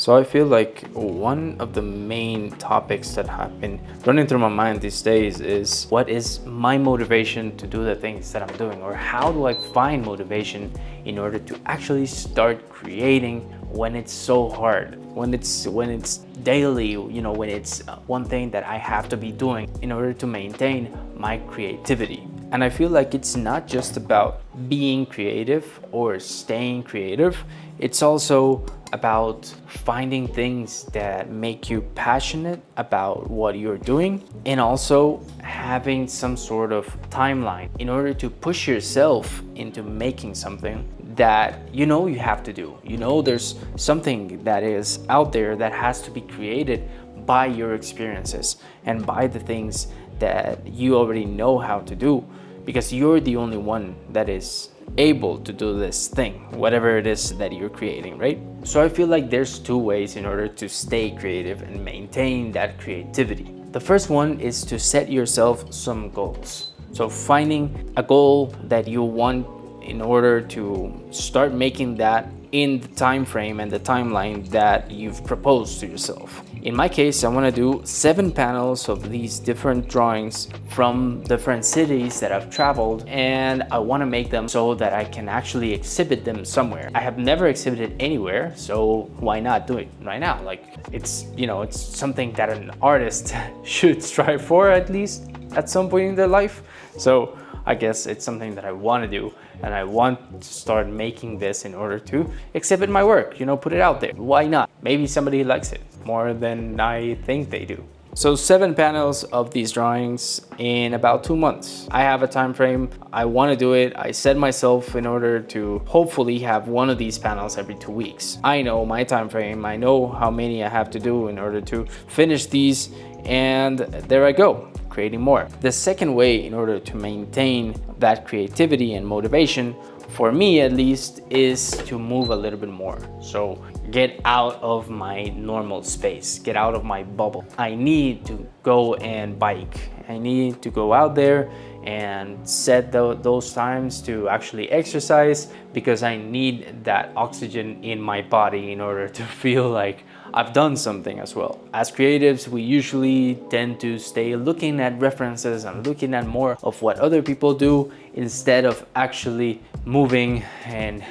So I feel like one of the main topics that have been running through my mind these days is what is my motivation to do the things that I'm doing, or how do I find motivation in order to actually start creating when it's so hard, when it's daily, when it's one thing that I have to be doing in order to maintain my creativity. And I feel like it's not just about being creative or staying creative, it's also about finding things that make you passionate about what you're doing, and also having some sort of timeline in order to push yourself into making something that you have to do. There's something that is out there that has to be created by your experiences and by the things that you already know how to do, because you're the only one that is able to do this thing, whatever it is that you're creating, right? So I feel like there's two ways in order to stay creative and maintain that creativity. The first one is to set yourself some goals. So finding a goal that you want in order to start making that in the time frame and the timeline that you've proposed to yourself. In my case, I want to do 7 panels of these different drawings from different cities that I've traveled, and I want to make them so that I can actually exhibit them somewhere. I have never exhibited anywhere, so why not do it right now? Like, it's something that an artist should strive for, at least at some point in their life. So I guess it's something that I want to do, and I want to start making this in order to exhibit my work, put it out there. Why not? Maybe somebody likes it more than I think they do. So 7 panels of these drawings in about 2 months. I have a time frame. I want to do it. I set myself in order to hopefully have one of these panels every 2 weeks. I know my time frame. I know how many I have to do in order to finish these, and there I go, creating more. The second way in order to maintain that creativity and motivation, for me at least, is to move a little bit more. So get out of my normal space, get out of my bubble. I need to go and bike. I need to go out there and set those times to actually exercise, because I need that oxygen in my body in order to feel like I've done something as well. As creatives, we usually tend to stay looking at references and looking at more of what other people do, instead of actually moving and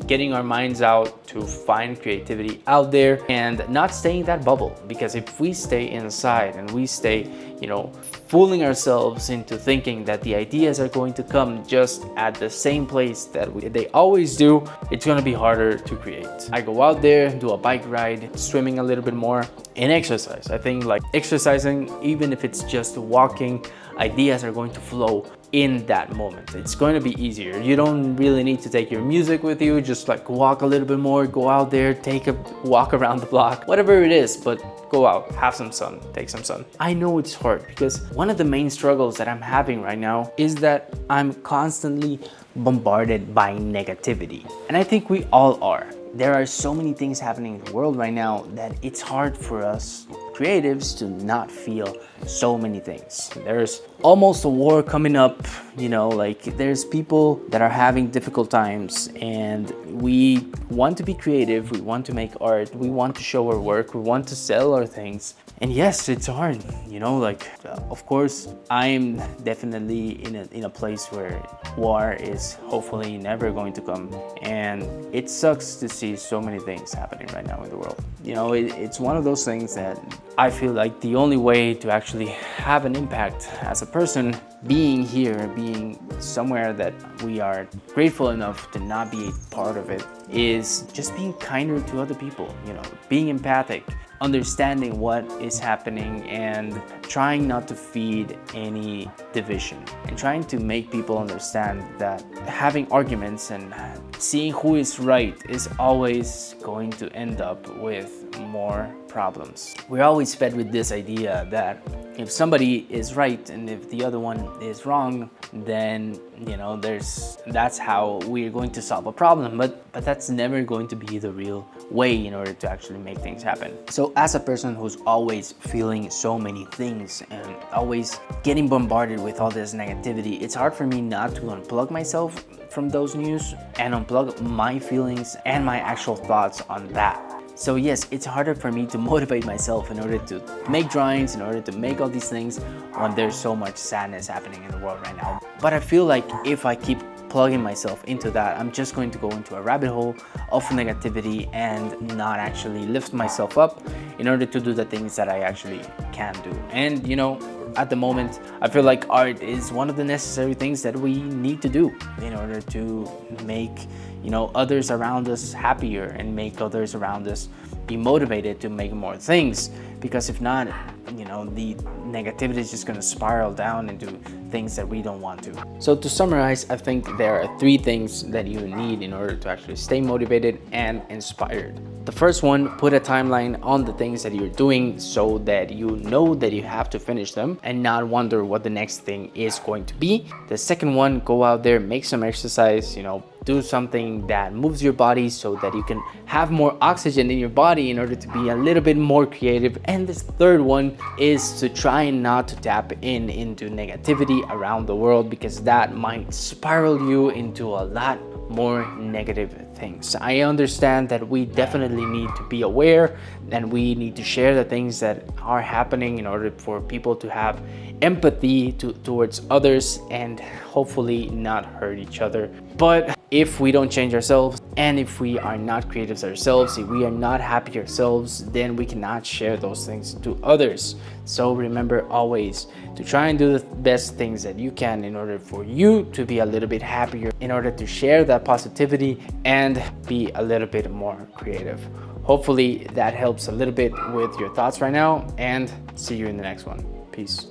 getting our minds out to find creativity out there and not staying in that bubble. Because if we stay inside and we stay fooling ourselves into thinking that the ideas are going to come just at the same place that they always do, it's going to be harder to create. I go out there, do a bike ride, swimming a little bit more, and exercise. I think like exercising, even if it's just walking, ideas are going to flow in that moment. It's going to be easier. You don't really need to take your music with you. Just like walk a little bit more, go out there, take a walk around the block, whatever it is, but go out, have some sun, take some sun. I know it's hard, because one of the main struggles that I'm having right now is that I'm constantly bombarded by negativity. And I think we all are. There are so many things happening in the world right now that it's hard for us creatives to not feel so many things. There's almost a war coming up, there's people that are having difficult times, and we want to be creative, we want to make art, we want to show our work, we want to sell our things. And yes, it's hard, of course, I'm definitely in a place where war is hopefully never going to come. And it sucks to see so many things happening right now in the world. It's one of those things that I feel like the only way to actually have an impact as a person, being here, being somewhere that we are grateful enough to not be a part of it, is just being kinder to other people, being empathic, understanding what is happening, and trying not to feed any division, and trying to make people understand that having arguments and seeing who is right is always going to end up with more problems. We're always fed with this idea that if somebody is right and if the other one is wrong, then that's how we're going to solve a problem. But that's never going to be the real way in order to actually make things happen. So as a person who's always feeling so many things and always getting bombarded with all this negativity, it's hard for me not to unplug myself from those news and unplug my feelings and my actual thoughts on that. So yes, it's harder for me to motivate myself in order to make drawings, in order to make all these things when there's so much sadness happening in the world right now. But I feel like if I keep plugging myself into that, I'm just going to go into a rabbit hole of negativity and not actually lift myself up in order to do the things that I actually can do. And you know, at the moment, I feel like art is one of the necessary things that we need to do in order to make, you know, others around us happier and make others around us be motivated to make more things. Because if not, you know, the negativity is just going to spiral down into things that we don't want to. So to summarize, I think there are 3 things that you need in order to actually stay motivated and inspired. The first one, put a timeline on the things that you're doing so that you know that you have to finish them and not wonder what the next thing is going to be. The second one, go out there, make some exercise, you know, do something that moves your body so that you can have more oxygen in your body in order to be a little bit more creative. And this third one is to try not to tap into negativity around the world, because that might spiral you into a lot more negative things. I understand that we definitely need to be aware and we need to share the things that are happening in order for people to have empathy towards others and hopefully not hurt each other. But if we don't change ourselves and if we are not creatives ourselves, if we are not happy ourselves, then we cannot share those things to others. So remember always to try and do the best things that you can in order for you to be a little bit happier, in order to share that positivity and be a little bit more creative. Hopefully that helps a little bit with your thoughts right now, and see you in the next one. Peace.